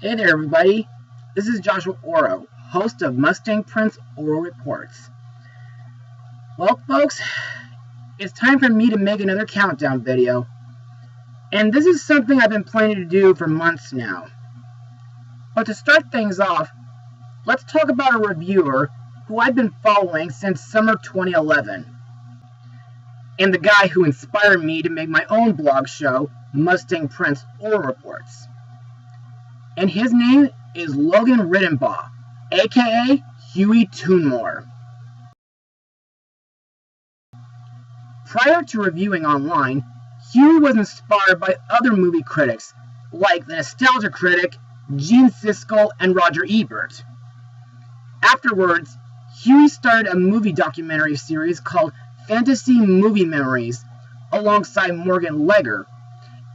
Hey there everybody, this is Joshua Orro, host of Mustang Prince Orro Reports. Well folks, it's time for me to make another countdown video, and this is something I've been planning to do for months now. But to start things off, let's talk about a reviewer who I've been following since summer 2011, and the guy who inspired me to make my own blog show, Mustang Prince Orro Reports. And his name is Logan Rittenbaugh, aka Hewy Toonmore. Prior to reviewing online, Hewy was inspired by other movie critics, like the nostalgia critic Gene Siskel and Roger Ebert. Afterwards, Hewy started a movie documentary series called Fantasy Movie Memories, alongside Morgan Legger,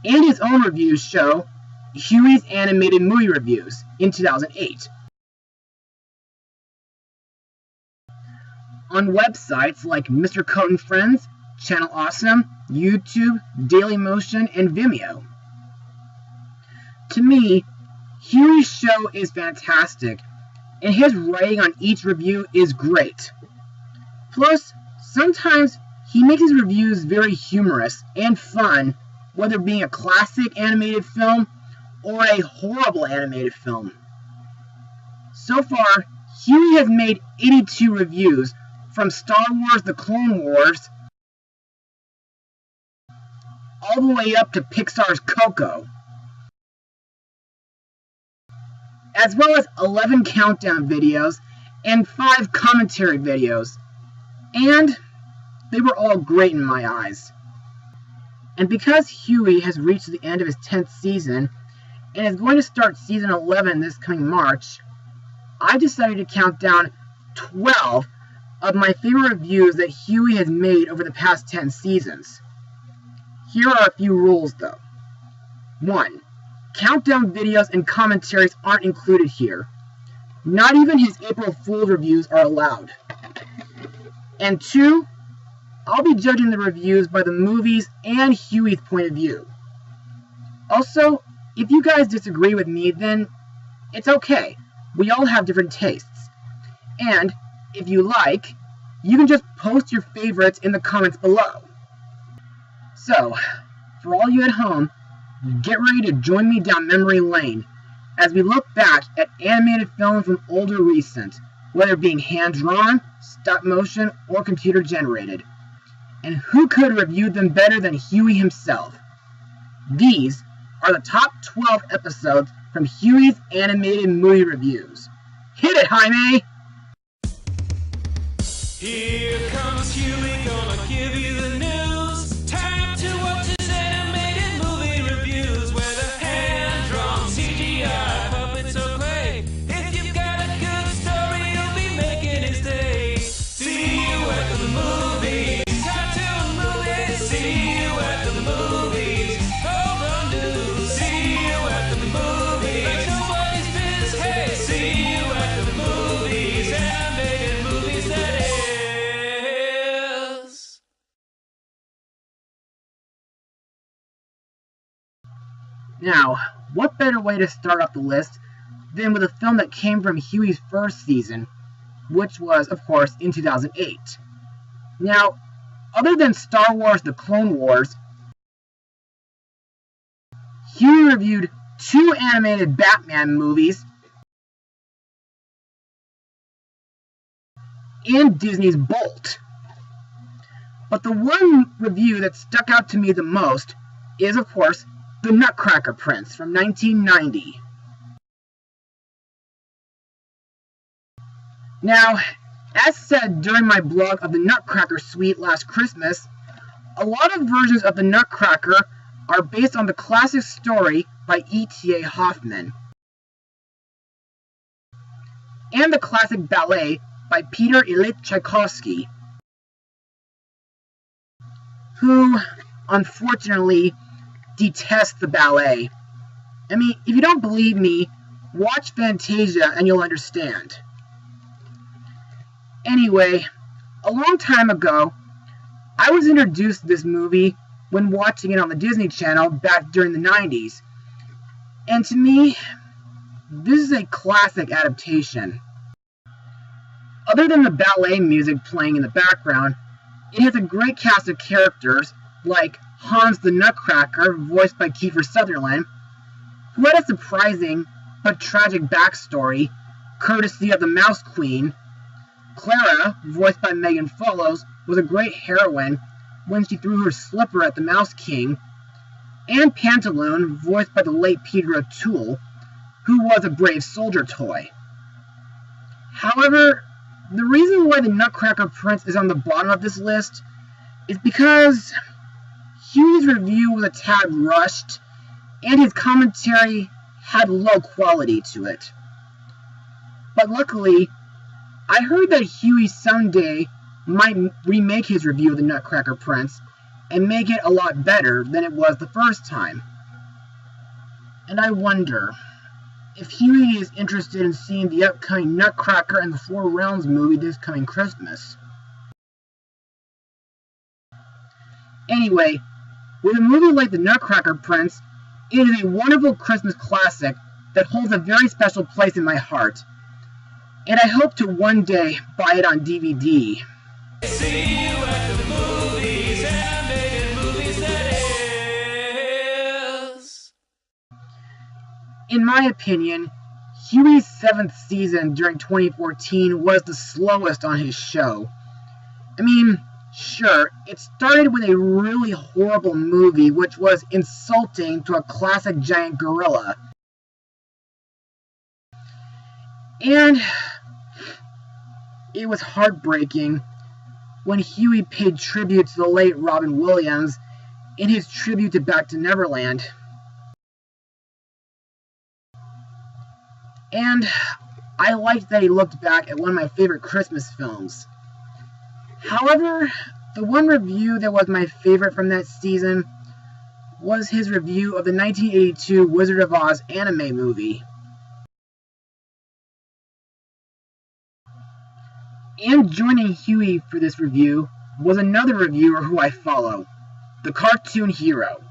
and his own reviews show, Hewy's Animated Movie Reviews, in 2008. On websites like Mr. Coat and Friends, Channel Awesome, YouTube, Dailymotion, and Vimeo. To me, Hewy's show is fantastic, and his writing on each review is great. Plus, sometimes he makes his reviews very humorous and fun, whether being a classic animated film or a horrible animated film. So far, Hewy has made 82 reviews, from Star Wars The Clone Wars all the way up to Pixar's Coco, as well as 11 countdown videos and 5 commentary videos, and they were all great in my eyes. And because Hewy has reached the end of his 10th season, and is going to start season 11 this coming March, I decided to count down 12 of my favorite reviews that Hewy has made over the past 10 seasons. Here are a few rules though. 1. Countdown videos and commentaries aren't included here. Not even his April Fool's reviews are allowed. And 2. I'll be judging the reviews by the movies and Hewy's point of view. Also, if you guys disagree with me, then it's okay. We all have different tastes. And if you like, you can just post your favorites in the comments below. So, for all you at home, get ready to join me down memory lane as we look back at animated films from old or recent, whether being hand-drawn, stop-motion, or computer-generated. And who could review them better than Hewy himself? These are the top 12 episodes from Hewy's Animated Movie Reviews. Hit it, Jaime! Here comes Hewy, gonna give you the news. Time to watch his animated movie reviews, whether hand-drawn, CGI, puppets, or clay. If you've got a good story, you'll be making his day. See you at the movies, cartoon movies. See you at the movies, hold on to. See you at the movies, like nobody's business. Hey, see you at the movies, animated movies that is. Now, what better way to start off the list than with a film that came from Hewy's first season, which was, of course, in 2008. Now, other than Star Wars The Clone Wars, Hewy reviewed 2 animated Batman movies and Disney's Bolt. But the one review that stuck out to me the most is, of course, The Nutcracker Prince from 1990. Now, as said during my blog of the Nutcracker Suite last Christmas, a lot of versions of the Nutcracker are based on the classic story by E.T.A. Hoffmann and the classic ballet by Peter Ilyich Tchaikovsky, who, unfortunately, detests the ballet. I mean, if you don't believe me, watch Fantasia and you'll understand. Anyway, a long time ago, I was introduced to this movie when watching it on the Disney Channel back during the 90s. And to me, this is a classic adaptation. Other than the ballet music playing in the background, it has a great cast of characters like Hans the Nutcracker, voiced by Kiefer Sutherland, who had a surprising but tragic backstory, courtesy of the Mouse Queen. Clara, voiced by Megan Follows, was a great heroine when she threw her slipper at the Mouse King, and Pantaloon, voiced by the late Peter O'Toole, who was a brave soldier toy. However, the reason why the Nutcracker Prince is on the bottom of this list is because Hewy's review was a tad rushed, and his commentary had low quality to it. But luckily, I heard that Hewy someday might remake his review of the Nutcracker Prince and make it a lot better than it was the first time. And I wonder if Hewy is interested in seeing the upcoming Nutcracker and the Four Realms movie this coming Christmas. Anyway, with a movie like the Nutcracker Prince, it is a wonderful Christmas classic that holds a very special place in my heart, and I hope to one day buy it on DVD. See you at the movies, animated movies that is. In my opinion, Hewy's 7th season during 2014 was the slowest on his show. I mean, sure, it started with a really horrible movie which was insulting to a classic giant gorilla. And it was heartbreaking when Hewy paid tribute to the late Robin Williams in his tribute to Back to Neverland. And I liked that he looked back at one of my favorite Christmas films. However, the one review that was my favorite from that season was his review of the 1982 Wizard of Oz anime movie. And joining Hewy for this review was another reviewer who I follow, the Cartoon Hero.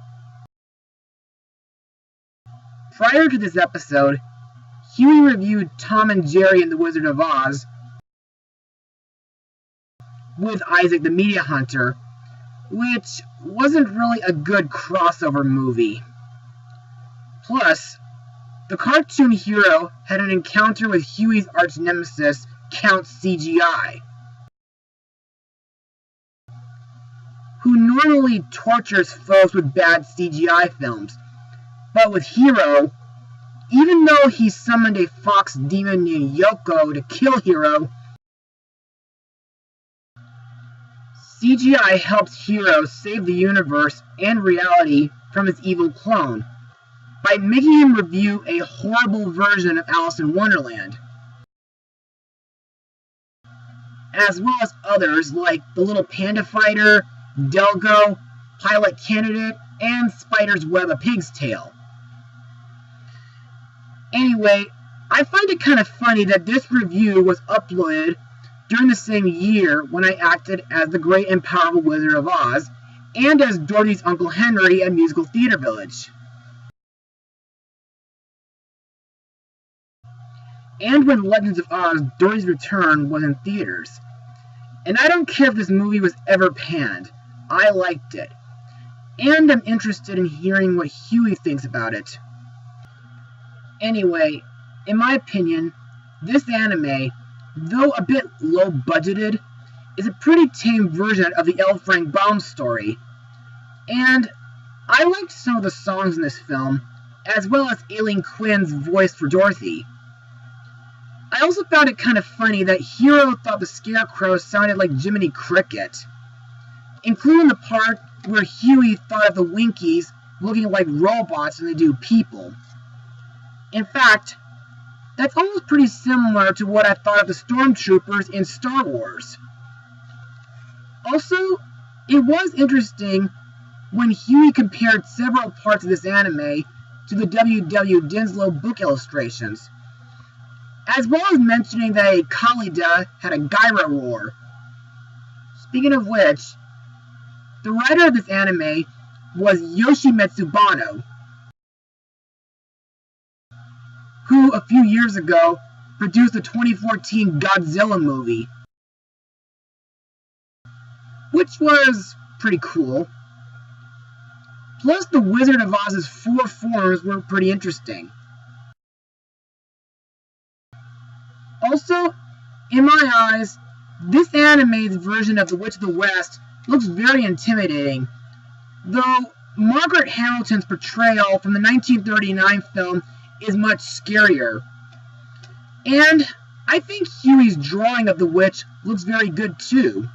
Prior to this episode, Hewy reviewed Tom and Jerry and the Wizard of Oz with Isaac the Media Hunter, which wasn't really a good crossover movie. Plus, the Cartoon Hero had an encounter with Hewy's arch nemesis, Count CGI, who normally tortures foes with bad CGI films, but with Hero, even though he summoned a fox demon named Yoko to kill Hero, CGI helps Hero save the universe and reality from his evil clone by making him review a horrible version of Alice in Wonderland, as well as others like The Little Panda Fighter, Delgo, Pilot Candidate, and Spider's Web A Pig's Tale. Anyway, I find it kind of funny that this review was uploaded during the same year when I acted as the great and powerful Wizard of Oz, and as Dorothy's Uncle Henry at Musical Theater Village. And when Legends of Oz: Dorothy's Return was in theaters. And I don't care if this movie was ever panned, I liked it. And I'm interested in hearing what Hewy thinks about it. Anyway, in my opinion, this anime, though a bit low-budgeted, is a pretty tame version of the L. Frank Baum story. And I liked some of the songs in this film, as well as Aileen Quinn's voice for Dorothy. I also found it kind of funny that Hero thought the Scarecrow sounded like Jiminy Cricket, including the part where Hewy thought of the Winkies looking like robots than they do people. In fact, that's almost pretty similar to what I thought of the Stormtroopers in Star Wars. Also, it was interesting when Hewy compared several parts of this anime to the W.W. Dinslow book illustrations, as well as mentioning that a Khalida had a Gyra roar. Speaking of which, the writer of this anime was Yoshimitsu Banno. who a few years ago produced the 2014 Godzilla movie, which was pretty cool. Plus, the Wizard of Oz's 4 forms were pretty interesting. Also, in my eyes, this animated version of The Witch of the West looks very intimidating, though Margaret Hamilton's portrayal from the 1939 film is much scarier. And I think Hewy's drawing of the witch looks very good too.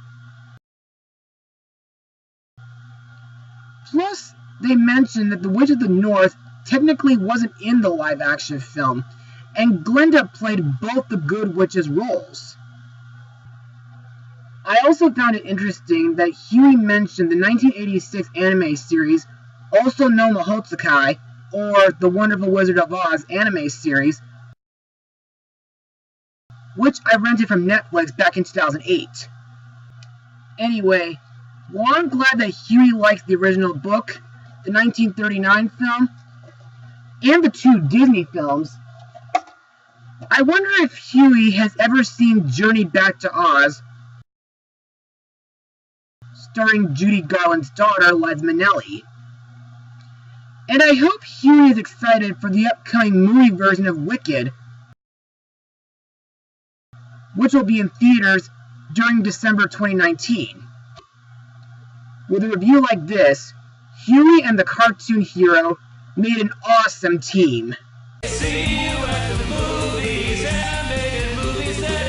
Plus, they mentioned that the Witch of the North technically wasn't in the live-action film, and Glinda played both the good witch's roles. I also found it interesting that Hewy mentioned the 1986 anime series, also known Mahotsukai, or The Wonderful Wizard of Oz anime series, which I rented from Netflix back in 2008. Anyway, while I'm glad that Hewy likes the original book, the 1939 film, and the 2 Disney films, I wonder if Hewy has ever seen Journey Back to Oz, starring Judy Garland's daughter, Liza Minnelli. And I hope Hewy is excited for the upcoming movie version of Wicked, which will be in theaters during December 2019. With a review like this, Hewy and the cartoon hero made an awesome team. See you at the movies, animated movies that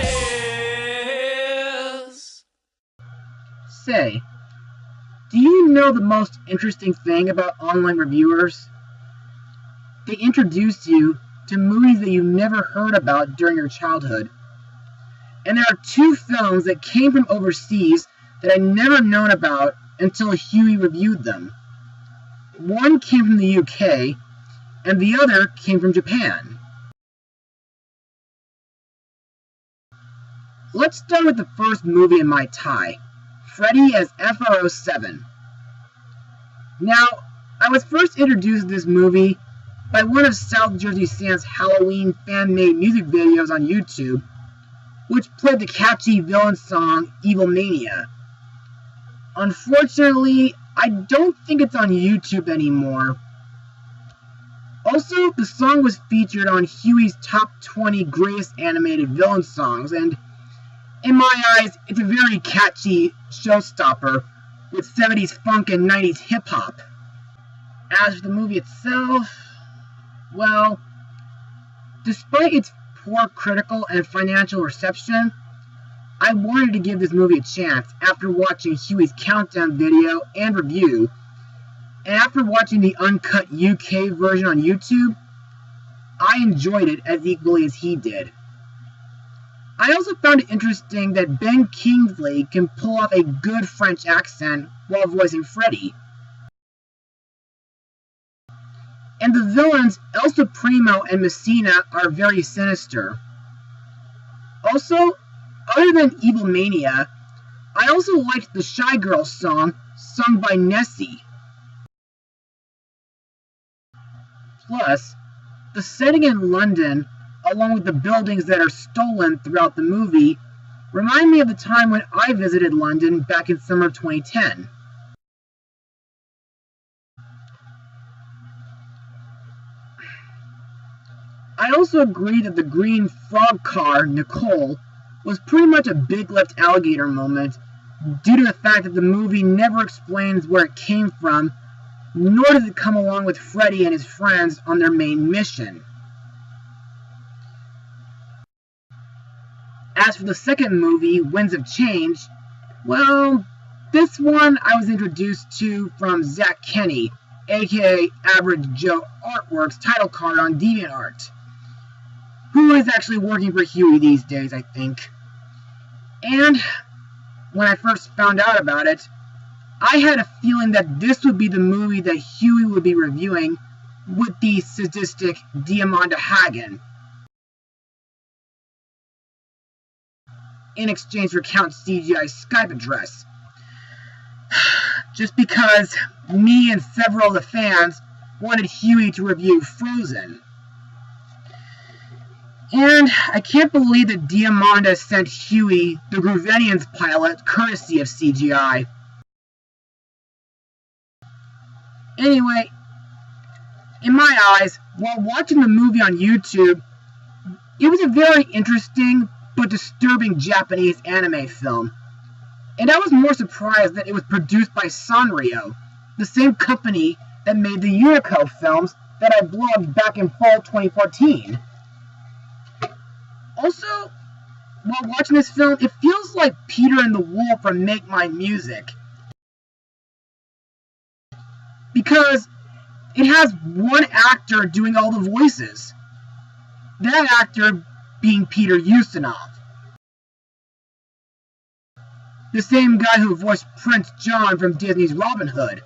is. Say, do you know the most interesting thing about online reviewers? They introduce you to movies that you never heard about during your childhood. And there are 2 films that came from overseas that I'd never known about until Hewy reviewed them. One came from the UK, and the other came from Japan. Let's start with the first movie in my tie, Freddy as FR07. Now, I was first introduced to this movie by one of South Jersey Sam's Halloween fan-made music videos on YouTube, which played the catchy villain song Evil Mania. Unfortunately, I don't think it's on YouTube anymore. Also, the song was featured on Hewy's Top 20 Greatest Animated Villain Songs, and in my eyes, it's a very catchy showstopper with 70s funk and 90s hip-hop. As for the movie itself, well, despite its poor critical and financial reception, I wanted to give this movie a chance after watching Hewy's countdown video and review, and after watching the uncut UK version on YouTube, I enjoyed it as equally as he did. I also found it interesting that Ben Kingsley can pull off a good French accent while voicing Freddy. And the villains Elsa Primo and Messina are very sinister. Also, other than Evil Mania, I also liked the Shy Girl song sung by Nessie. Plus, the setting in London, along with the buildings that are stolen throughout the movie, remind me of the time when I visited London back in summer 2010. I also agree that the green frog car, Nicole, was pretty much a big lipped alligator moment, due to the fact that the movie never explains where it came from, nor does it come along with Freddy and his friends on their main mission. As for the second movie, Winds of Change, well, this one I was introduced to from Zach Kenny, aka Average Joe Artworks title card on DeviantArt, who is actually working for Hewy these days, I think. And when I first found out about it, I had a feeling that this would be the movie that Hewy would be reviewing with the sadistic Diamanda Hagen, in exchange for Count CGI's Skype address. Just because me and several of the fans wanted Hewy to review Frozen. And I can't believe that Diamanda sent Hewy the Groovenian's pilot courtesy of CGI. Anyway, in my eyes, while watching the movie on YouTube, it was a very interesting but disturbing Japanese anime film. And I was more surprised that it was produced by Sanrio, the same company that made the Unico films that I blogged back in fall 2014. Also, while watching this film, it feels like Peter and the Wolf from Make My Music. Because it has one actor doing all the voices. That actor being Peter Ustinov. The same guy who voiced Prince John from Disney's Robin Hood.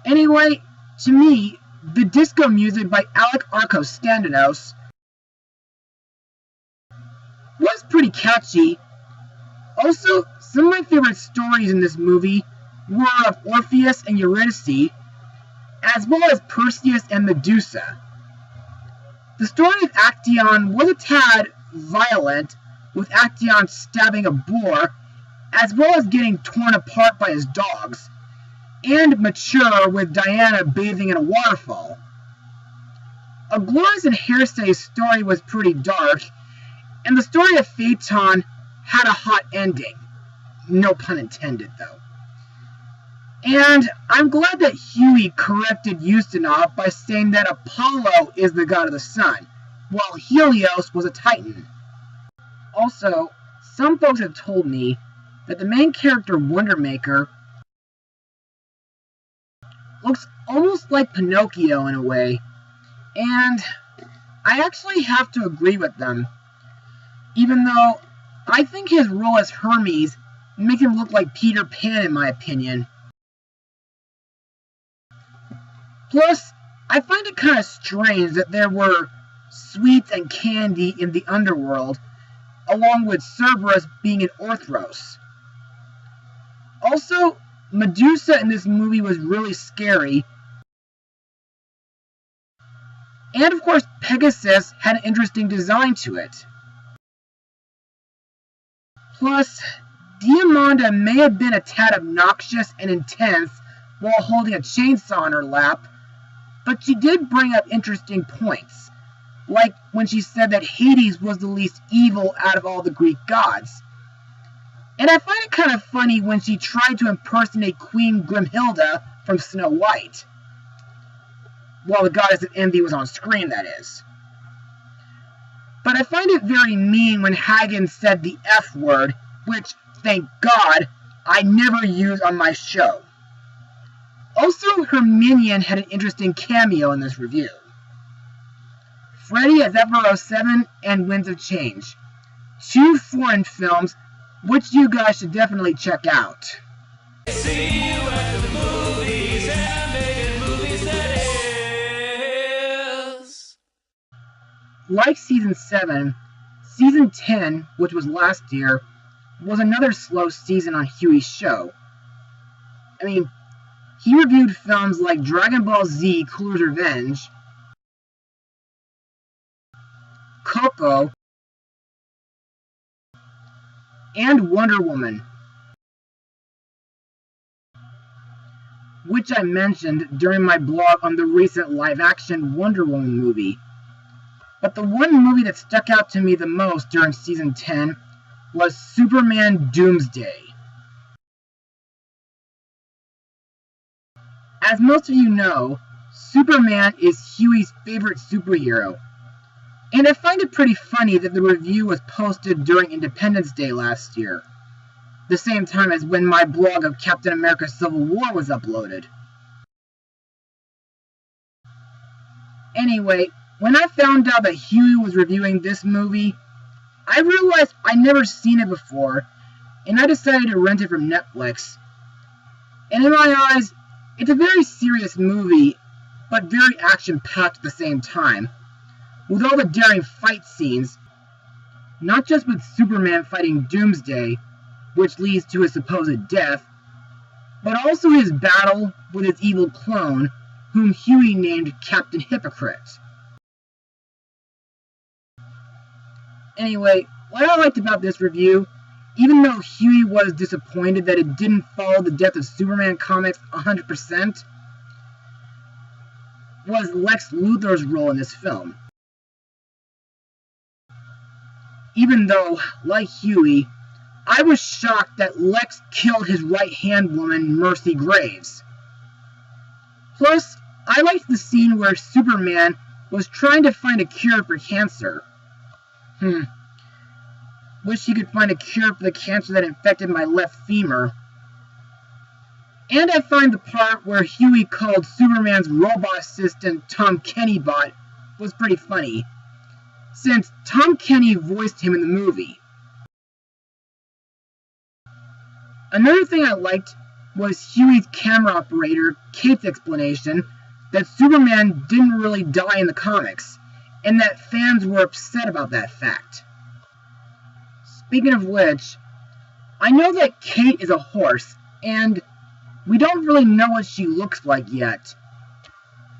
Anyway, to me, the disco music by Alec Arcos-Standanos was pretty catchy. Also, some of my favorite stories in this movie were of Orpheus and Eurydice, as well as Perseus and Medusa. The story of Actaeon was a tad violent, with Actaeon stabbing a boar, as well as getting torn apart by his dogs, and mature with Diana bathing in a waterfall. Aglaurus and Hersey's story was pretty dark, and the story of Phaeton had a hot ending. No pun intended, though. And I'm glad that Hewy corrected Ustinov by saying that Apollo is the god of the sun, while Helios was a titan. Also, some folks have told me that the main character, Wondermaker, looks almost like Pinocchio in a way, and I actually have to agree with them, even though I think his role as Hermes makes him look like Peter Pan in my opinion. Plus, I find it kind of strange that there were sweets and candy in the underworld, along with Cerberus being an Orthros. Also, Medusa in this movie was really scary. And of course, Pegasus had an interesting design to it. Plus, Diamanda may have been a tad obnoxious and intense while holding a chainsaw on her lap, but she did bring up interesting points, like when she said that Hades was the least evil out of all the Greek gods. And I find it kind of funny when she tried to impersonate Queen Grimhilda from Snow White. While the goddess of envy was on screen, that is. But I find it very mean when Hagen said the F word, which, thank God, I never use on my show. Also, her minion had an interesting cameo in this review. Freddy as F-07 and Winds of Change. Two foreign films which you guys should definitely check out. See you at the movies, animated movies that is. Like Season 7, Season 10, which was last year, was another slow season on Hewy's show. I mean, he reviewed films like Dragon Ball Z Cooler's Revenge, Coco, and Wonder Woman, which I mentioned during my blog on the recent live-action Wonder Woman movie. But the one movie that stuck out to me the most during Season 10 was Superman Doomsday. As most of you know, Superman is Hewy's favorite superhero, and I find it pretty funny that the review was posted during Independence Day last year, the same time as when my blog of Captain America Civil War was uploaded. Anyway, when I found out that Hewy was reviewing this movie, I realized I'd never seen it before, and I decided to rent it from Netflix. And in my eyes, it's a very serious movie, but very action-packed at the same time, with all the daring fight scenes, not just with Superman fighting Doomsday, which leads to his supposed death, but also his battle with his evil clone, whom Hewy named Captain Hypocrite. Anyway, what I liked about this review, even though Hewy was disappointed that it didn't follow the Death of Superman comics 100%, was Lex Luthor's role in this film. Even though, like Hewy, I was shocked that Lex killed his right-hand woman, Mercy Graves. Plus, I liked the scene where Superman was trying to find a cure for cancer. Wish he could find a cure for the cancer that infected my left femur. And I find the part where Hewy called Superman's robot assistant Tom Kennybot was pretty funny, since Tom Kenny voiced him in the movie. Another thing I liked was Hewy's camera operator, Kate's explanation that Superman didn't really die in the comics, and that fans were upset about that fact. Speaking of which, I know that Kate is a horse, and we don't really know what she looks like yet.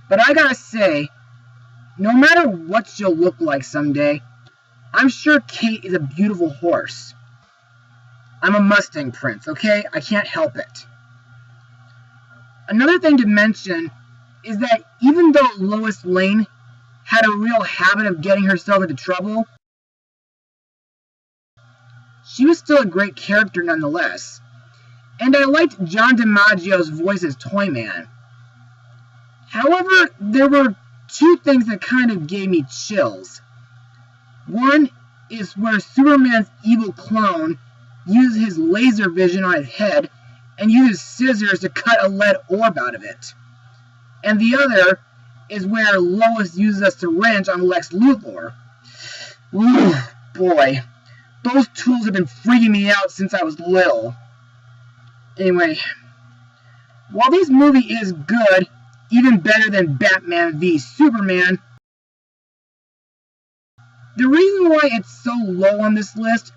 But I gotta say, no matter what she'll look like someday, I'm sure Kate is a beautiful horse. I'm a Mustang Prince, okay? I can't help it. Another thing to mention is that even though Lois Lane had a real habit of getting herself into trouble, she was still a great character nonetheless. And I liked John DiMaggio's voice as Toyman. However, there were two things that kind of gave me chills. One is where Superman's evil clone uses his laser vision on his head and uses scissors to cut a lead orb out of it. And the other is where Lois uses a syringe on Lex Luthor. Ooh, boy. Those tools have been freaking me out since I was little. Anyway, while this movie is good, even better than Batman v Superman, the reason why it's so low on this list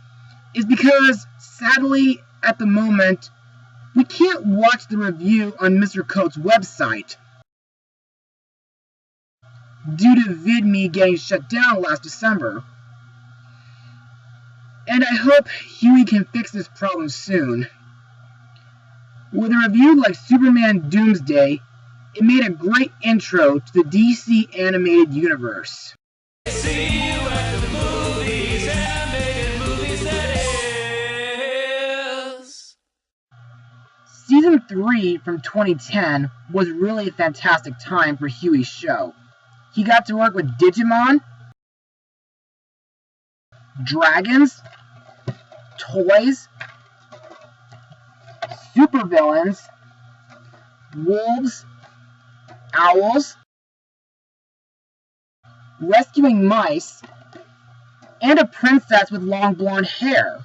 is because, sadly, at the moment, we can't watch the review on Mr. Coates' website due to VidMe getting shut down last December. And I hope Hewy can fix this problem soon. With a review like Superman Doomsday, it made a great intro to the DC animated universe. See you at the movies, animated movies that is. Season 3 from 2010 was really a fantastic time for Hewy's show. He got to work with Digimon, dragons, toys, supervillains, wolves, owls, rescuing mice, and a princess with long blonde hair.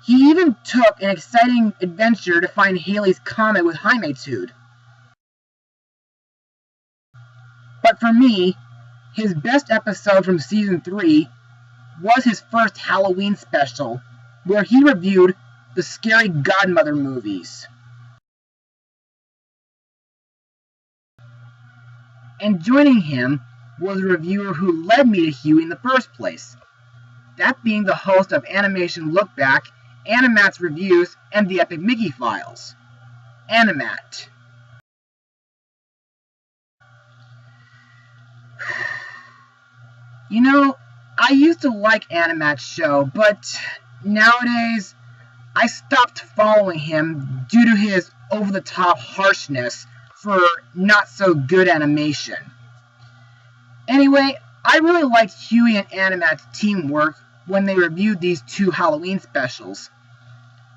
He even took an exciting adventure to find Halley's Comet with Hymatude. But for me, his best episode from Season 3 was his first Halloween special, where he reviewed the scary Godmother movies. And joining him was a reviewer who led me to Hewy in the first place, that being the host of Animation Look Back, Animat's Reviews, and the Epic Mickey Files, Animat. You know, I used to like Animat's show, but nowadays I stopped following him due to his over-the-top harshness for not-so-good animation. Anyway, I really liked Hewy and Animat's teamwork when they reviewed these two Halloween specials.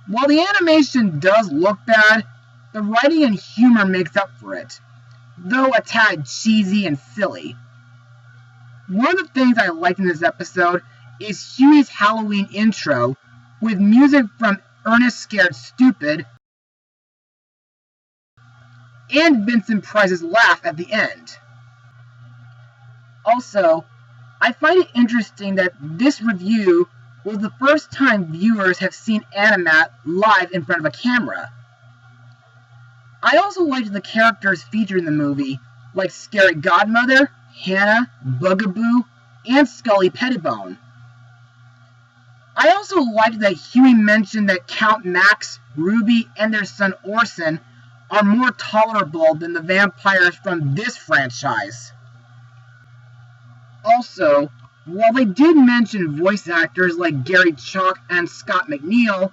While the animation does look bad, the writing and humor makes up for it, though a tad cheesy and silly. One of the things I liked in this episode is Hewy's Halloween intro, with music from Ernest Scared Stupid, and Vincent Price's laugh at the end. Also, I find it interesting that this review was the first time viewers have seen Animat live in front of a camera. I also liked the characters featured in the movie, like Scary Godmother, Hannah, Bugaboo, and Scully Pettibone. I also liked that Hewy mentioned that Count Max, Ruby, and their son Orson are more tolerable than the vampires from this franchise. Also, while they did mention voice actors like Gary Chalk and Scott McNeil,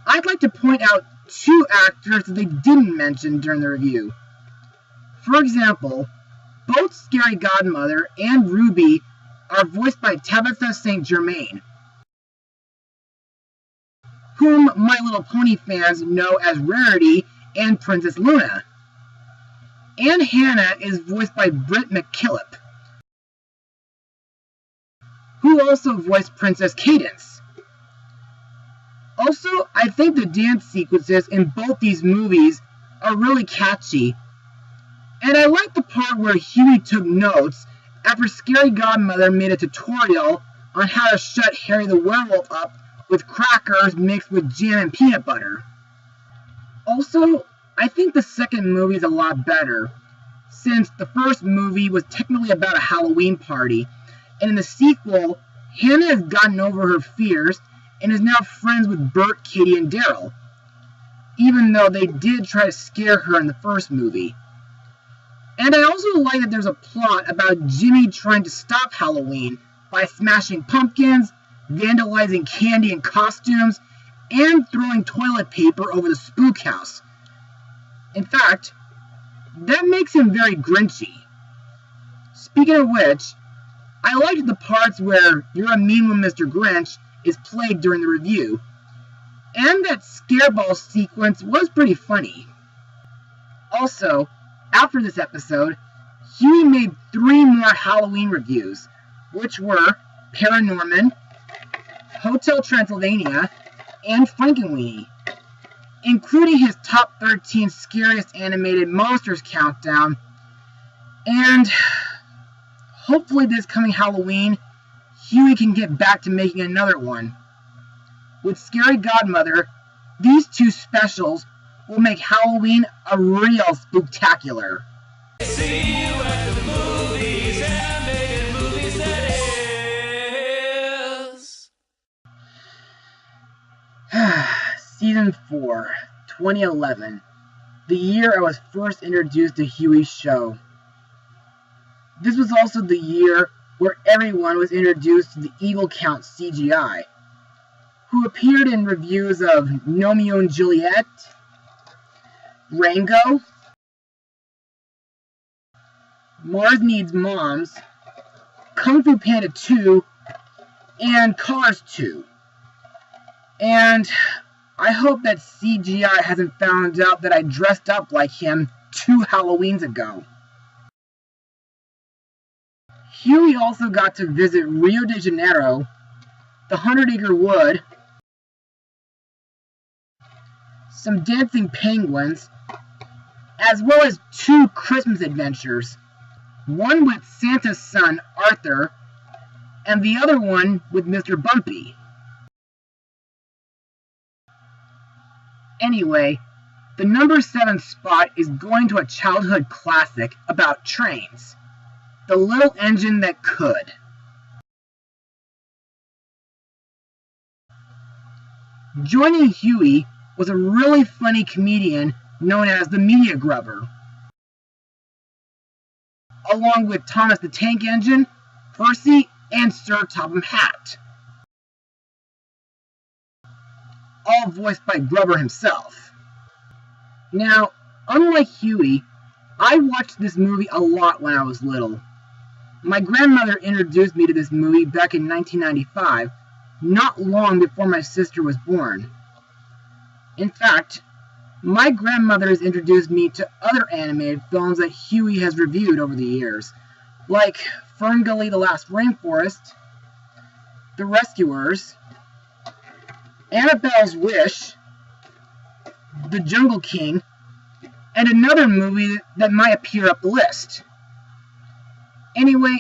I'd like to point out two actors that they didn't mention during the review. For example, both Scary Godmother and Ruby are voiced by Tabitha St. Germain, whom My Little Pony fans know as Rarity and Princess Luna. And Hannah is voiced by Britt McKillop, who also voiced Princess Cadance. Also, I think the dance sequences in both these movies are really catchy, and I like the part where Hewy took notes after Scary Godmother made a tutorial on how to shut Harry the Werewolf up with crackers mixed with jam and peanut butter. Also, I think the second movie is a lot better, since the first movie was technically about a Halloween party, and in the sequel, Hannah has gotten over her fears and is now friends with Bert, Katie, and Daryl, even though they did try to scare her in the first movie. And I also like that there's a plot about Jimmy trying to stop Halloween by smashing pumpkins, vandalizing candy and costumes, and throwing toilet paper over the spook house. In fact, that makes him very Grinchy. Speaking of which, I liked the parts where You're a Mean One, Mr. Grinch is played during the review, and that scareball sequence was pretty funny. Also, after this episode, Hewy made 3 more Halloween reviews, which were Paranorman, Hotel Transylvania, and Frankenweenie, including his top 13 scariest animated monsters countdown, and hopefully this coming Halloween, Hewy can get back to making another one. With Scary Godmother, these 2 specials will make Halloween a real spooktacular. See you at the movies, animated movies that is. Season 4, 2011, the year I was first introduced to Hewy's show. This was also the year where everyone was introduced to the Eagle Count CGI, who appeared in reviews of Romeo and Juliet, Rango, Mars Needs Moms, Kung Fu Panda 2, and Cars 2. And I hope that CGI hasn't found out that I dressed up like him 2 Halloweens ago. Hewy also got to visit Rio de Janeiro, the 100-Acre Wood, some dancing penguins, as well as 2 Christmas adventures, one with Santa's son, Arthur, and the other one with Mr. Bumpy. Anyway, the number 7 spot is going to a childhood classic about trains, The Little Engine That Could. Joining Hewy was a really funny comedian known as the Media Grubber, along with Thomas the Tank Engine, Percy, and Sir Topham Hatt, all voiced by Grubber himself. Now, unlike Hewy, I watched this movie a lot when I was little. My grandmother introduced me to this movie back in 1995, not long before my sister was born. In fact, my grandmother has introduced me to other animated films that Hewy has reviewed over the years, like Ferngully the Last Rainforest, The Rescuers, Annabelle's Wish, The Jungle King, and another movie that might appear up the list. Anyway,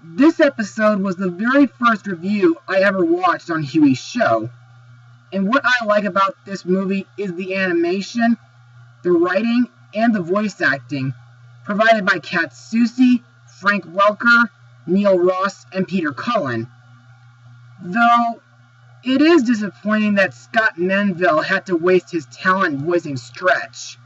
this episode was the very first review I ever watched on Hewy's show, and what I like about this movie is the animation, the writing, and the voice acting provided by Kat Susi, Frank Welker, Neil Ross, and Peter Cullen, though it is disappointing that Scott Menville had to waste his talent voicing Stretch.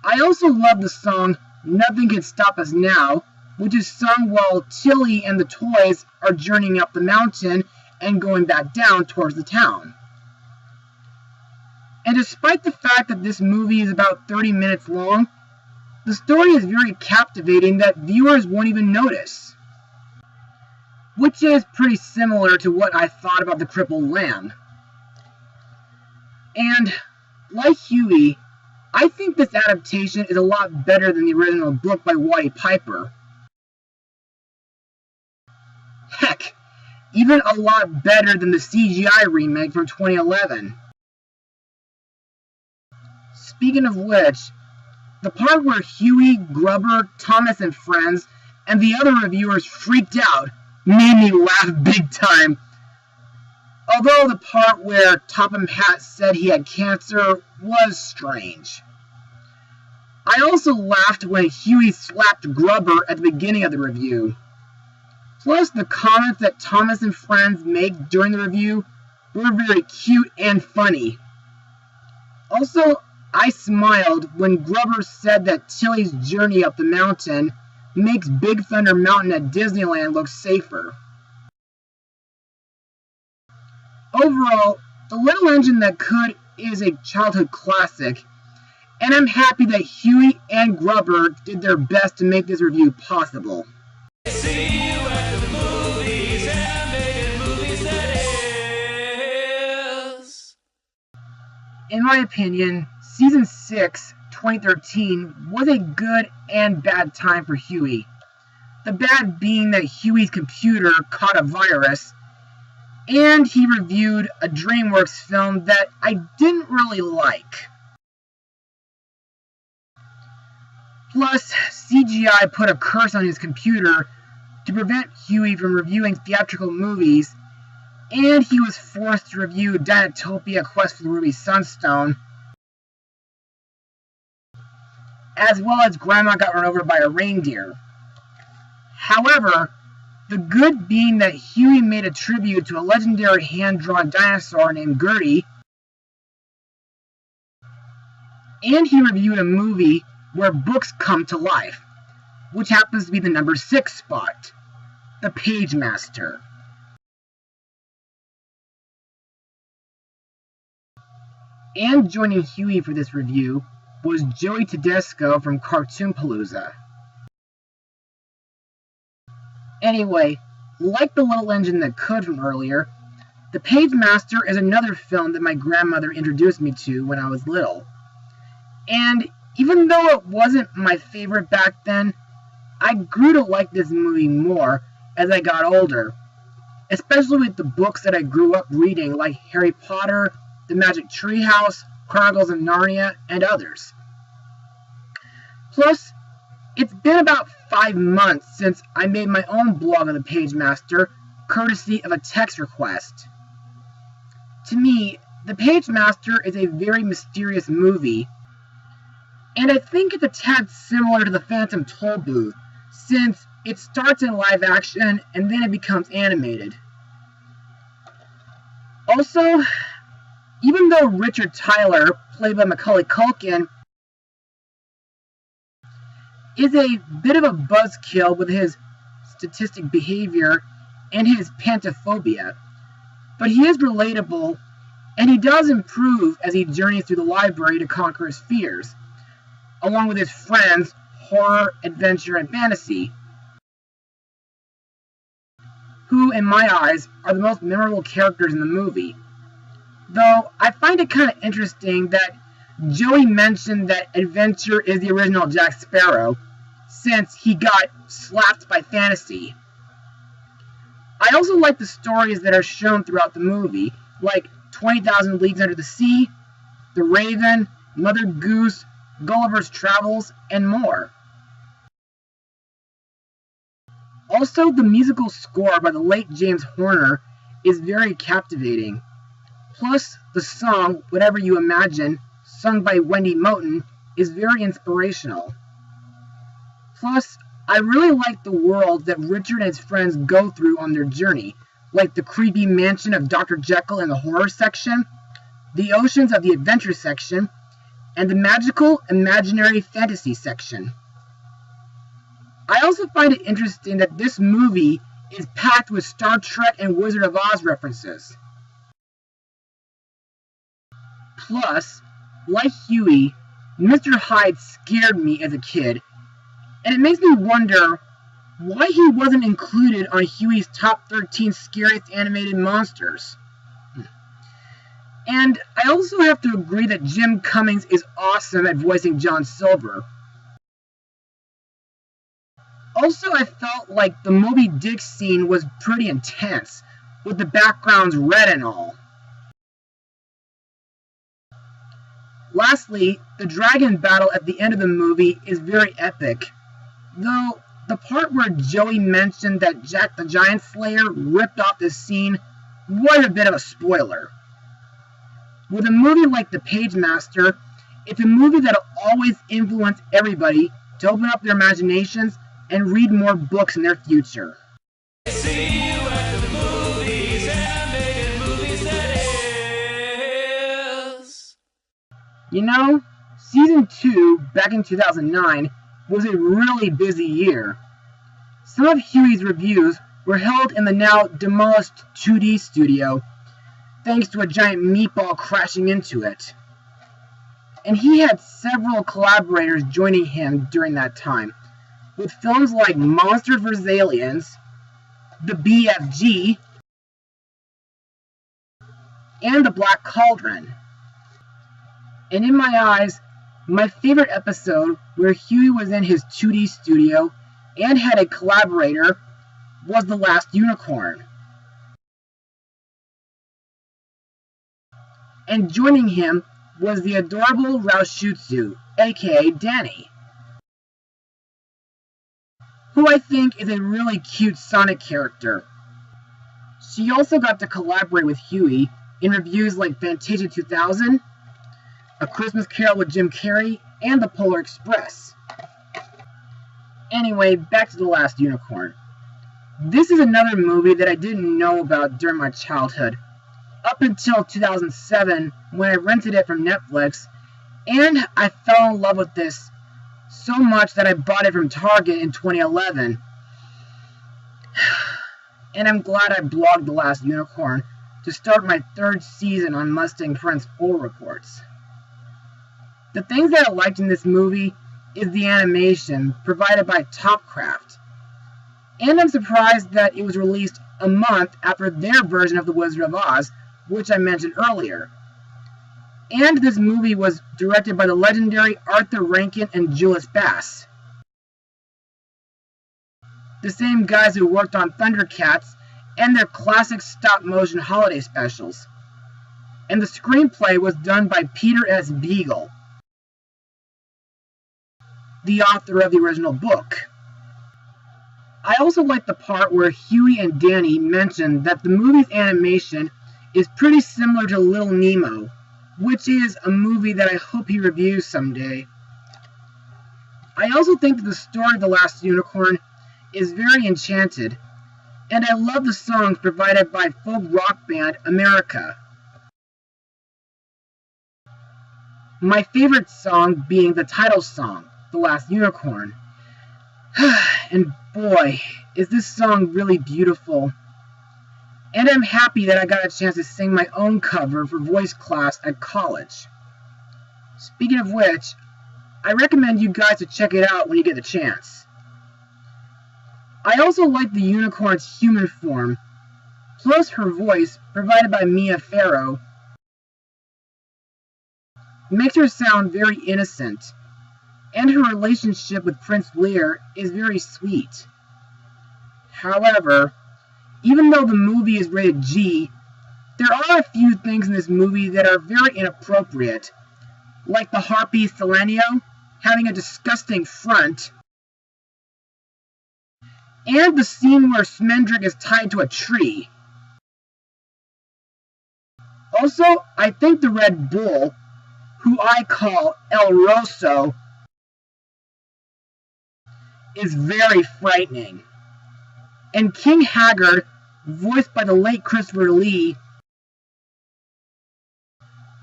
I also love the song Nothing Can Stop Us Now, which is sung while Tilly and the toys are journeying up the mountain and going back down towards the town. And despite the fact that this movie is about 30 minutes long, the story is very captivating that viewers won't even notice, which is pretty similar to what I thought about The Crippled Lamb. And, like Hewy, I think this adaptation is a lot better than the original book by Waddy Piper. Heck, even a lot better than the CGI remake from 2011. Speaking of which, the part where Hewy, Grubber, Thomas and friends, and the other reviewers freaked out made me laugh big time. Although the part where Topham Hatt said he had cancer was strange. I also laughed when Hewy slapped Grubber at the beginning of the review. Plus, the comments that Thomas and friends make during the review were very cute and funny. Also, I smiled when Grubber said that Tilly's journey up the mountain makes Big Thunder Mountain at Disneyland look safer. Overall, The Little Engine That Could is a childhood classic, and I'm happy that Hewy and Grubber did their best to make this review possible. See you at the movies, animated movies that is. In my opinion, Season 6, 2013, was a good and bad time for Hewy. The bad being that Hewy's computer caught a virus, and he reviewed a DreamWorks film that I didn't really like. Plus, CGI put a curse on his computer to prevent Hewy from reviewing theatrical movies, and he was forced to review Dinotopia Quest for the Ruby Sunstone, as well as Grandma Got Run Over by a Reindeer. However, the good being that Hewy made a tribute to a legendary hand-drawn dinosaur named Gertie, and he reviewed a movie where books come to life, which happens to be the number 6 spot, The Pagemaster. And joining Hewy for this review was Joey Tedesco from Cartoon Palooza. Anyway, like The Little Engine That Could from earlier, The Pagemaster is another film that my grandmother introduced me to when I was little. And even though it wasn't my favorite back then, I grew to like this movie more as I got older, especially with the books that I grew up reading like Harry Potter, The Magic Treehouse, Chronicles of Narnia, and others. Plus, it's been about 5 months since I made my own blog on The Pagemaster, courtesy of a text request. To me, The Pagemaster is a very mysterious movie, and I think it's a tad similar to The Phantom Tollbooth, since it starts in live action and then it becomes animated. Also, even though Richard Tyler, played by Macaulay Culkin, is a bit of a buzzkill with his statistic behavior and his pantophobia, but he is relatable, and he does improve as he journeys through the library to conquer his fears, along with his friends, horror, adventure, and fantasy, who, in my eyes, are the most memorable characters in the movie. Though, I find it kind of interesting that Joey mentioned that Adventure is the original Jack Sparrow, since he got slapped by fantasy. I also like the stories that are shown throughout the movie, like 20,000 Leagues Under the Sea, The Raven, Mother Goose, Gulliver's Travels, and more. Also, the musical score by the late James Horner is very captivating. Plus, the song, Whatever You Imagine, sung by Wendy Moten, is very inspirational. Plus, I really like the worlds that Richard and his friends go through on their journey, like the creepy mansion of Dr. Jekyll in the horror section, the oceans of the adventure section, and the magical, imaginary fantasy section. I also find it interesting that this movie is packed with Star Trek and Wizard of Oz references. Plus, like Hewy, Mr. Hyde scared me as a kid, and it makes me wonder why he wasn't included on Hewy's top 13 scariest animated monsters. And I also have to agree that Jim Cummings is awesome at voicing John Silver. Also, I felt like the Moby Dick scene was pretty intense, with the backgrounds red and all. Lastly, the dragon battle at the end of the movie is very epic, though the part where Joey mentioned that Jack the Giant Slayer ripped off this scene was a bit of a spoiler. With a movie like The Pagemaster, it's a movie that'll always influence everybody to open up their imaginations and read more books in their future. See you at the movies, animated movies that is. You know, Season 2, back in 2009, was a really busy year. Some of Hewy's reviews were held in the now demolished 2D studio, thanks to a giant meatball crashing into it. And he had several collaborators joining him during that time, with films like Monsters vs. Aliens, The BFG, and The Black Cauldron. And in my eyes, my favorite episode where Hewy was in his 2D studio and had a collaborator was The Last Unicorn. And joining him was the adorable Raushutsu, aka Danny, who I think is a really cute Sonic character. She also got to collaborate with Hewy in reviews like Fantasia 2000, A Christmas Carol with Jim Carrey, and The Polar Express. Anyway, back to The Last Unicorn. This is another movie that I didn't know about during my childhood, up until 2007 when I rented it from Netflix, and I fell in love with this so much that I bought it from Target in 2011. And I'm glad I blogged The Last Unicorn to start my third season on Mustang Prince Orro reports. The things that I liked in this movie is the animation provided by Topcraft, and I'm surprised that it was released a month after their version of The Wizard of Oz, which I mentioned earlier. And this movie was directed by the legendary Arthur Rankin and Julius Bass, the same guys who worked on Thundercats and their classic stop-motion holiday specials. And the screenplay was done by Peter S. Beagle, the author of the original book. I also like the part where Hewy and Danny mentioned that the movie's animation is pretty similar to Little Nemo, which is a movie that I hope he reviews someday. I also think that the story of The Last Unicorn is very enchanted, and I love the songs provided by folk rock band America. My favorite song being the title song, The Last Unicorn. And boy, is this song really beautiful. And I'm happy that I got a chance to sing my own cover for voice class at college. Speaking of which, I recommend you guys to check it out when you get the chance. I also like the unicorn's human form, plus her voice, provided by Mia Farrow, makes her sound very innocent, and her relationship with Prince Lear is very sweet. However, even though the movie is rated G, there are a few things in this movie that are very inappropriate, like the harpy Selenio having a disgusting front, and the scene where Smendrick is tied to a tree. Also, I think the Red Bull, who I call El Rosso, is very frightening. And King Haggard, voiced by the late Christopher Lee,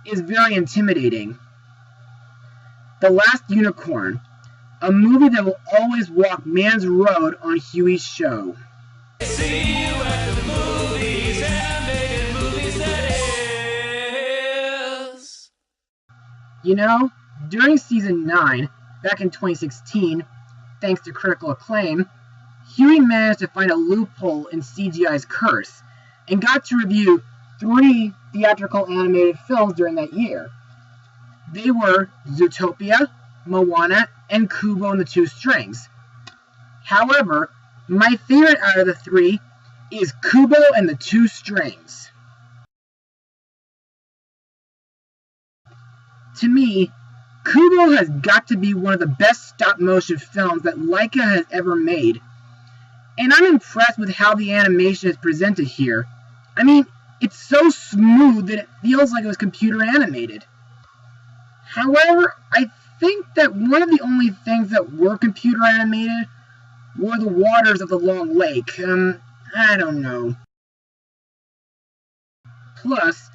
is very intimidating. The Last Unicorn, a movie that will always walk man's road on Hewy's show. See you at the movies, animated movies that is. You know, during season 9, back in 2016, thanks to critical acclaim, Hewy managed to find a loophole in CGI's curse, and got to review 3 theatrical animated films during that year. They were Zootopia, Moana, and Kubo and the Two Strings. However, my favorite out of the 3 is Kubo and the Two Strings. To me, Kubo has got to be one of the best stop-motion films that Laika has ever made. And I'm impressed with how the animation is presented here. I mean, it's so smooth that it feels like it was computer animated. However, I think that one of the only things that were computer animated were the waters of the long lake. I don't know. Plus,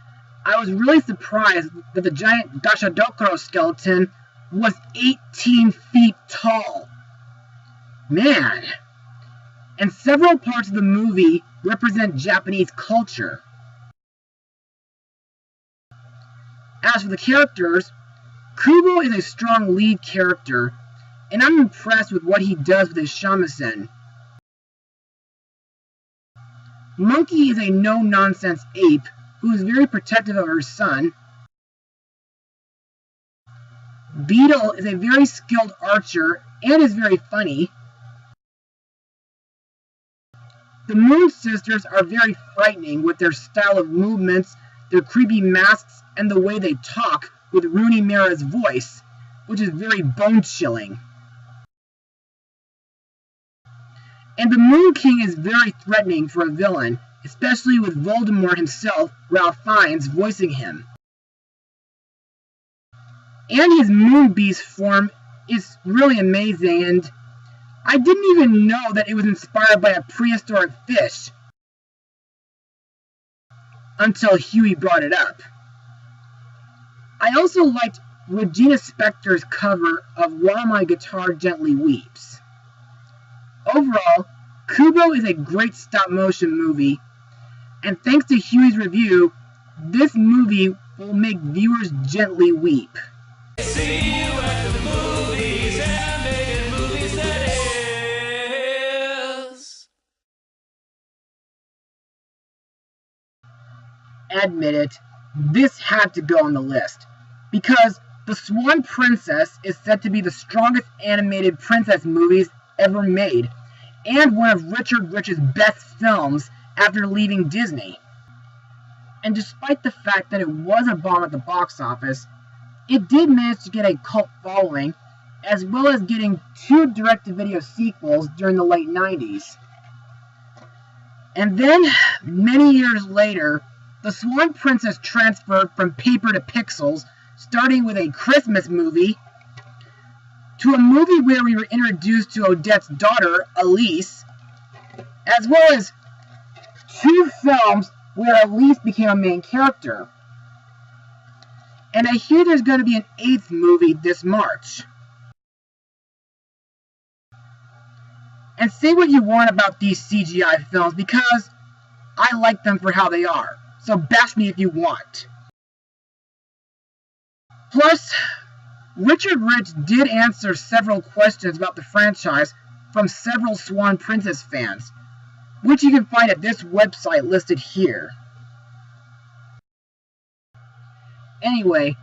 I was really surprised that the giant Gashadokuro skeleton was 18 feet tall. Man. And several parts of the movie represent Japanese culture. As for the characters, Kubo is a strong lead character, and I'm impressed with what he does with his shamisen. Monkey is a no-nonsense ape who is very protective of her son. Beetle is a very skilled archer and is very funny. The Moon Sisters are very frightening with their style of movements, their creepy masks, and the way they talk with Rooney Mara's voice, which is very bone-chilling. And the Moon King is very threatening for a villain, especially with Voldemort himself, Ralph Fiennes, voicing him. And his Moon Beast form is really amazing, and I didn't even know that it was inspired by a prehistoric fish until Hewy brought it up. I also liked Regina Spektor's cover of While My Guitar Gently Weeps. Overall, Kubo is a great stop-motion movie, and thanks to Hewy's review, this movie will make viewers gently weep. See you at the movies, animated movies that is. Admit it, this had to go on the list, because The Swan Princess is said to be the strongest animated princess movies ever made, and one of Richard Rich's best films after leaving Disney. And despite the fact that it was a bomb at the box office, it did manage to get a cult following, as well as getting 2 direct-to-video sequels during the late 90s. And then, many years later, The Swan Princess transferred from paper to pixels, starting with a Christmas movie, to a movie where we were introduced to Odette's daughter, Elise, as well as 2 films where Elise became a main character. And I hear there's going to be an 8th movie this March. And say what you want about these CGI films, because I like them for how they are. So bash me if you want. Plus, Richard Rich did answer several questions about the franchise from several Swan Princess fans, which you can find at this website listed here. Anyway,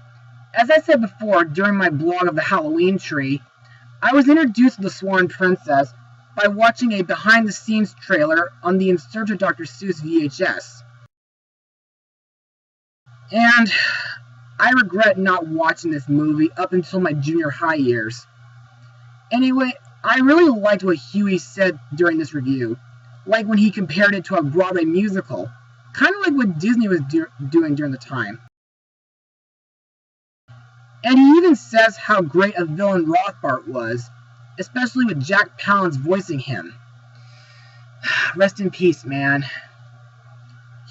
as I said before during my blog of the Halloween tree, I was introduced to the Swan Princess by watching a behind-the-scenes trailer on the In Search of Dr. Seuss VHS. And I regret not watching this movie up until my junior high years. Anyway, I really liked what Hewy said during this review, like when he compared it to a Broadway musical, kind of like what Disney was doing during the time. And he even says how great a villain Rothbart was, especially with Jack Palance voicing him. Rest in peace, man.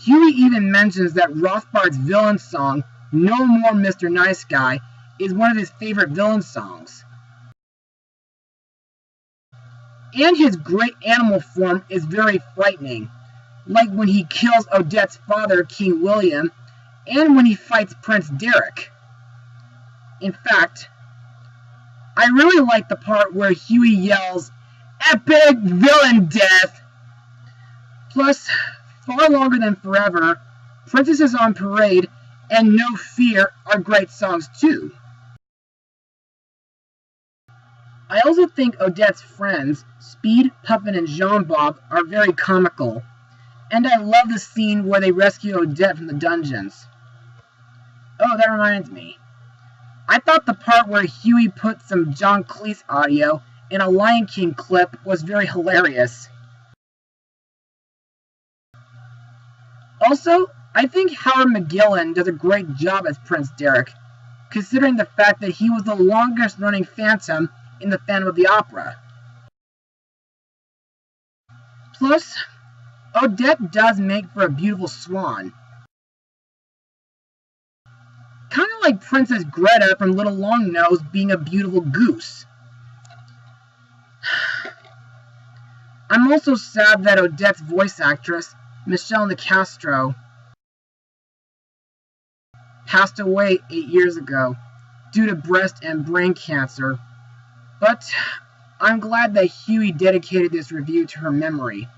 Hewy even mentions that Rothbard's villain song, No More Mr. Nice Guy, is one of his favorite villain songs. And his great animal form is very frightening, like when he kills Odette's father, King William, and when he fights Prince Derek. In fact, I really like the part where Hewy yells, "Epic villain death!" Plus, Far Longer Than Forever, Princesses on Parade, and No Fear are great songs too. I also think Odette's friends, Speed, Puppet, and Jean-Bob, are very comical, and I love the scene where they rescue Odette from the dungeons. Oh, that reminds me. I thought the part where Hewy put some John Cleese audio in a Lion King clip was very hilarious. Also, I think Howard McGillin does a great job as Prince Derek, considering the fact that he was the longest running Phantom in the Phantom of the Opera. Plus, Odette does make for a beautiful swan. Kind of like Princess Greta from Little Longnose being a beautiful goose. I'm also sad that Odette's voice actress, Michelle Nicastro, passed away 8 years ago due to breast and brain cancer, but I'm glad that Hewy dedicated this review to her memory.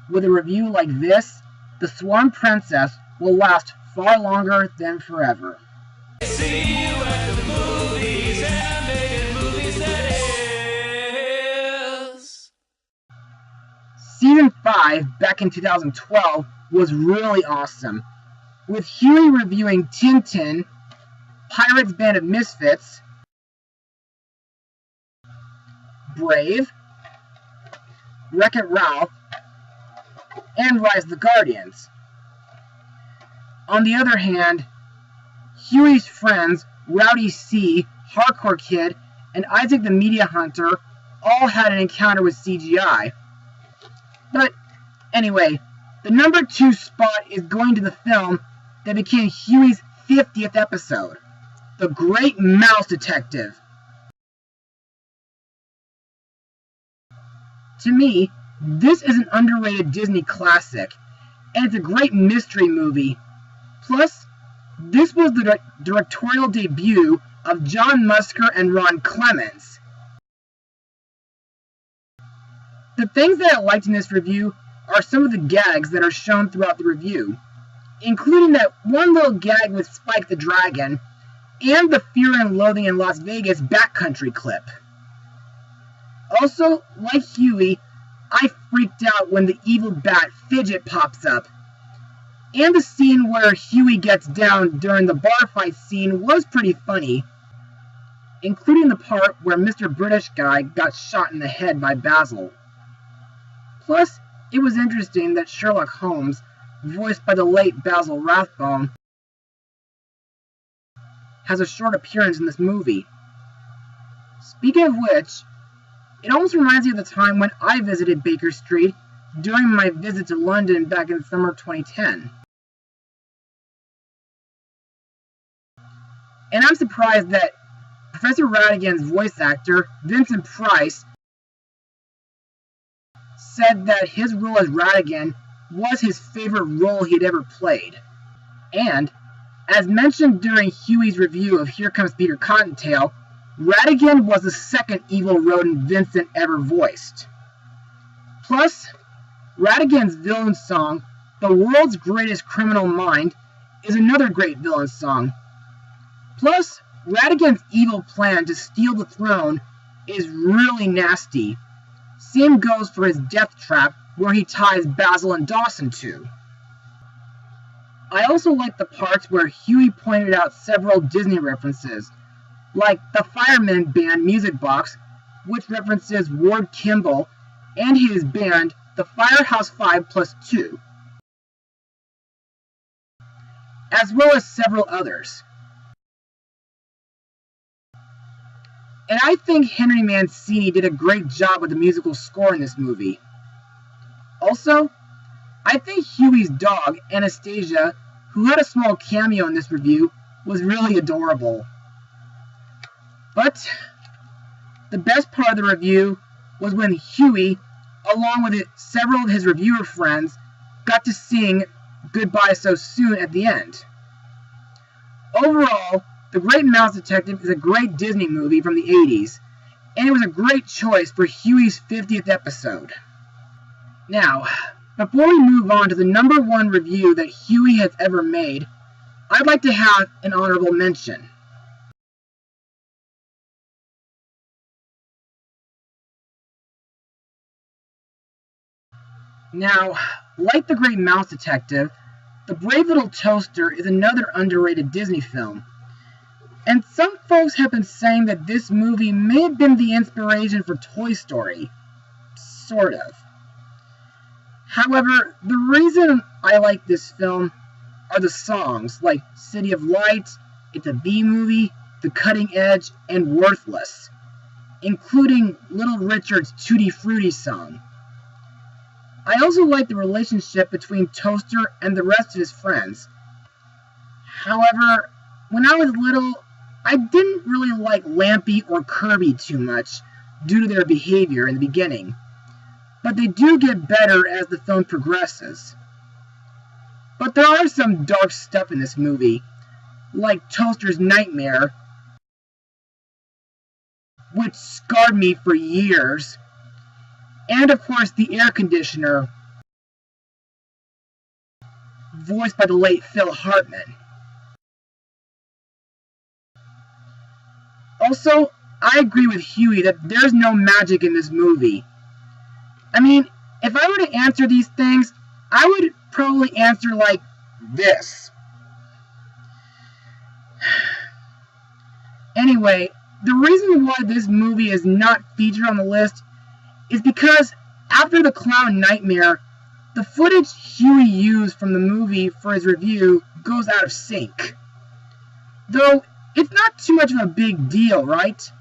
With a review like this, the Swan Princess will last far longer than forever. See you at the movies, animated movies that is. Season 5, back in 2012, was really awesome, with Hewy reviewing Tintin, Pirates Band of Misfits, Brave, Wreck-It Ralph, and Rise of the Guardians. On the other hand, Hewy's friends, Rowdy C, Hardcore Kid, and Isaac the Media Hunter all had an encounter with CGI. But anyway, the number 2 spot is going to the film that became Hewy's 50th episode, The Great Mouse Detective. To me, this is an underrated Disney classic, and it's a great mystery movie. Plus, this was the directorial debut of John Musker and Ron Clements. The things that I liked in this review are some of the gags that are shown throughout the review, including that one little gag with Spike the Dragon, and the Fear and Loathing in Las Vegas backcountry clip. Also, like Hewy, I freaked out when the evil bat Fidget pops up. And the scene where Hewy gets down during the bar fight scene was pretty funny, including the part where Mr. British Guy got shot in the head by Basil. Plus, it was interesting that Sherlock Holmes, voiced by the late Basil Rathbone, has a short appearance in this movie. Speaking of which, it almost reminds me of the time when I visited Baker Street during my visit to London back in summer 2010. And I'm surprised that Professor Ratigan's voice actor, Vincent Price, said that his role as Ratigan was his favorite role he'd ever played. And, as mentioned during Hewy's review of Here Comes Peter Cottontail, Ratigan was the second evil rodent Vincent ever voiced. Plus, Ratigan's villain song, The World's Greatest Criminal Mind, is another great villain song. Plus, Ratigan's evil plan to steal the throne is really nasty. Same goes for his death trap, where he ties Basil and Dawson to. I also like the parts where Hewy pointed out several Disney references, like the Fireman Band music box, which references Ward Kimball and his band, the Firehouse 5+2, as well as several others. and I think Henry Mancini did a great job with the musical score in this movie. Also, I think Hewy's dog, Anastasia, who had a small cameo in this review, was really adorable. But the best part of the review was when Hewy, along with several of his reviewer friends, got to sing Goodbye So Soon at the end. Overall, The Great Mouse Detective is a great Disney movie from the 80s, and it was a great choice for Hewy's 50th episode. Now, before we move on to the number one review that Hewy has ever made, I'd like to have an honorable mention. Now, like The Great Mouse Detective, The Brave Little Toaster is another underrated Disney film. And some folks have been saying that this movie may have been the inspiration for Toy Story. Sort of. However, the reason I like this film are the songs, like City of Lights, It's a Bee Movie, The Cutting Edge, and Worthless, including Little Richard's Tutti Frutti song. I also like the relationship between Toaster and the rest of his friends. However, when I was little, I didn't really like Lampy or Kirby too much due to their behavior in the beginning, but they do get better as the film progresses. But there are some dark stuff in this movie, like Toaster's nightmare, which scarred me for years, and of course the air conditioner, voiced by the late Phil Hartman. Also, I agree with Hewy that there's no magic in this movie. I mean, if I were to answer these things, I would probably answer like this. Anyway, the reason why this movie is not featured on the list is because after the clown nightmare, the footage Hewy used from the movie for his review goes out of sync. Though, it's not too much of a big deal, right?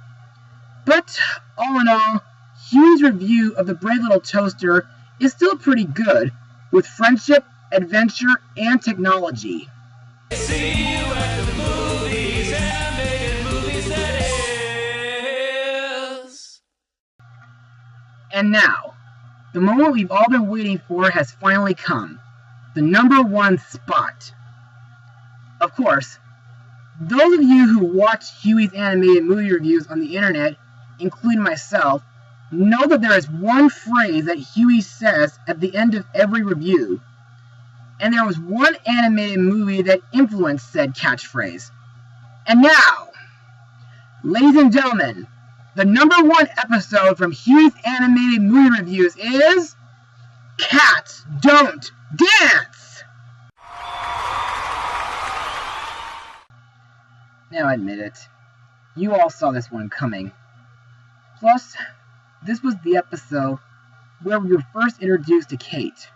But, all in all, Hewy's review of The Brave Little Toaster is still pretty good, with friendship, adventure, and technology. See you at the movies, animated movies that is. And now, the moment we've all been waiting for has finally come. The number one spot. Of course, those of you who watch Hewy's animated movie reviews on the internet, including myself, know that there is one phrase that Hewy says at the end of every review. And there was one animated movie that influenced said catchphrase. And now, ladies and gentlemen, the number one episode from Hewy's animated movie reviews is Cats Don't Dance! Now admit it, you all saw this one coming. Plus, this was the episode where we were first introduced to Kate.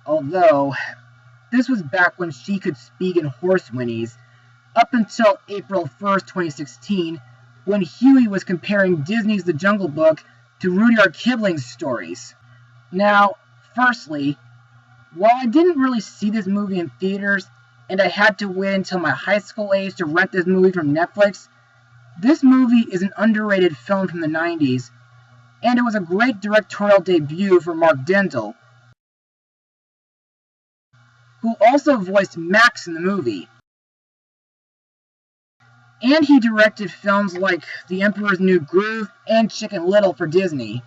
Although, this was back when she could speak in horse whinnies, up until April 1st, 2016, when Hewy was comparing Disney's The Jungle Book to Rudyard Kipling's stories. Now, firstly, while I didn't really see this movie in theaters, and I had to wait until my high school age to rent this movie from Netflix, this movie is an underrated film from the 90s, and it was a great directorial debut for Mark Dendle, who also voiced Max in the movie. And he directed films like The Emperor's New Groove and Chicken Little for Disney.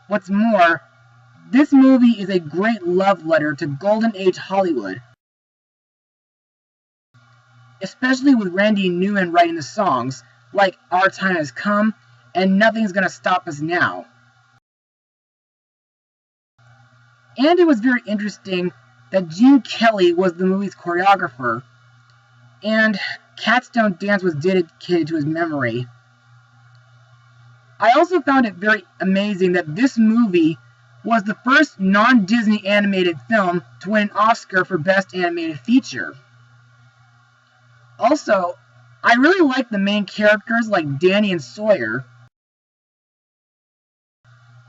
What's more, this movie is a great love letter to Golden Age Hollywood, especially with Randy Newman writing the songs like Our Time Has Come and Nothing's Gonna Stop Us Now. And it was very interesting that Gene Kelly was the movie's choreographer, and Cats Don't Dance was dedicated to his memory. I also found it very amazing that this movie was the first non-Disney animated film to win an Oscar for Best Animated Feature. Also, I really like the main characters like Danny and Sawyer,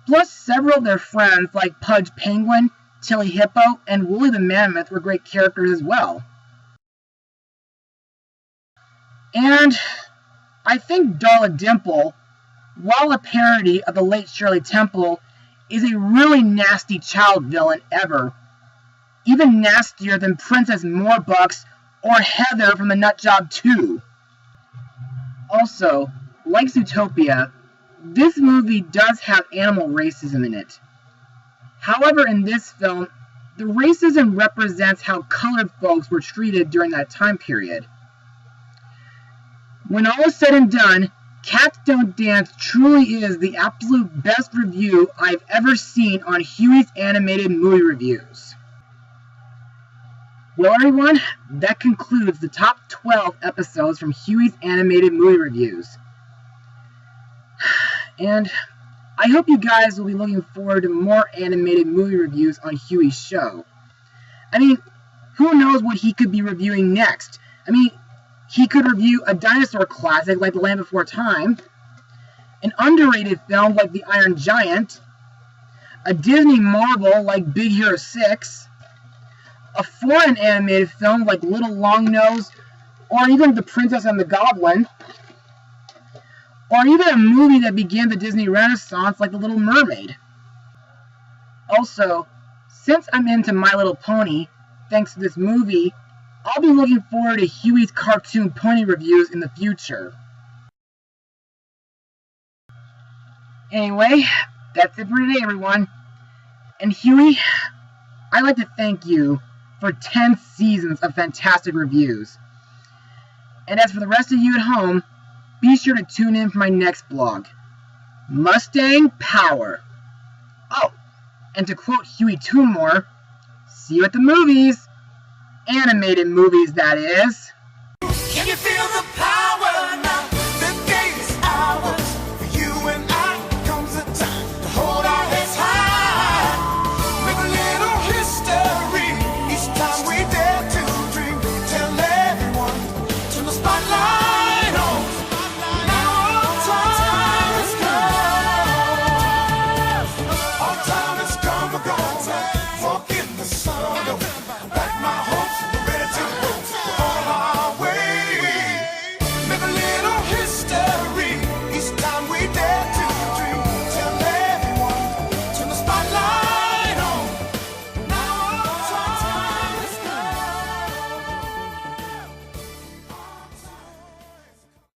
plus several of their friends like Pudge Penguin, Tilly Hippo, and Wooly the Mammoth were great characters as well. And I think Darla Dimple, while a parody of the late Shirley Temple, is a really nasty child villain ever. Even nastier than Princess Morebucks or Heather from the Nutjob 2. Also, like Zootopia, this movie does have animal racism in it. However, in this film, the racism represents how colored folks were treated during that time period. When all is said and done, Cats Don't Dance truly is the absolute best review I've ever seen on Hewy's Animated Movie Reviews. Well, everyone, that concludes the top 12 episodes from Hewy's Animated Movie Reviews. And I hope you guys will be looking forward to more animated movie reviews on Hewy's show. I mean, who knows what he could be reviewing next? I mean, he could review a dinosaur classic like The Land Before Time, an underrated film like The Iron Giant, a Disney Marvel like Big Hero 6, a foreign animated film like Little Longnose, or even The Princess and the Goblin, or even a movie that began the Disney Renaissance like The Little Mermaid. Also, since I'm into My Little Pony, thanks to this movie, I'll be looking forward to Hewy's cartoon pony reviews in the future. Anyway, that's it for today, everyone. And Hewy, I'd like to thank you for 10 seasons of fantastic reviews. And as for the rest of you at home, be sure to tune in for my next blog, Mustang Power. Oh, and to quote Hewy Toonmore, see you at the movies. Animated movies, that is. Can you feel the power?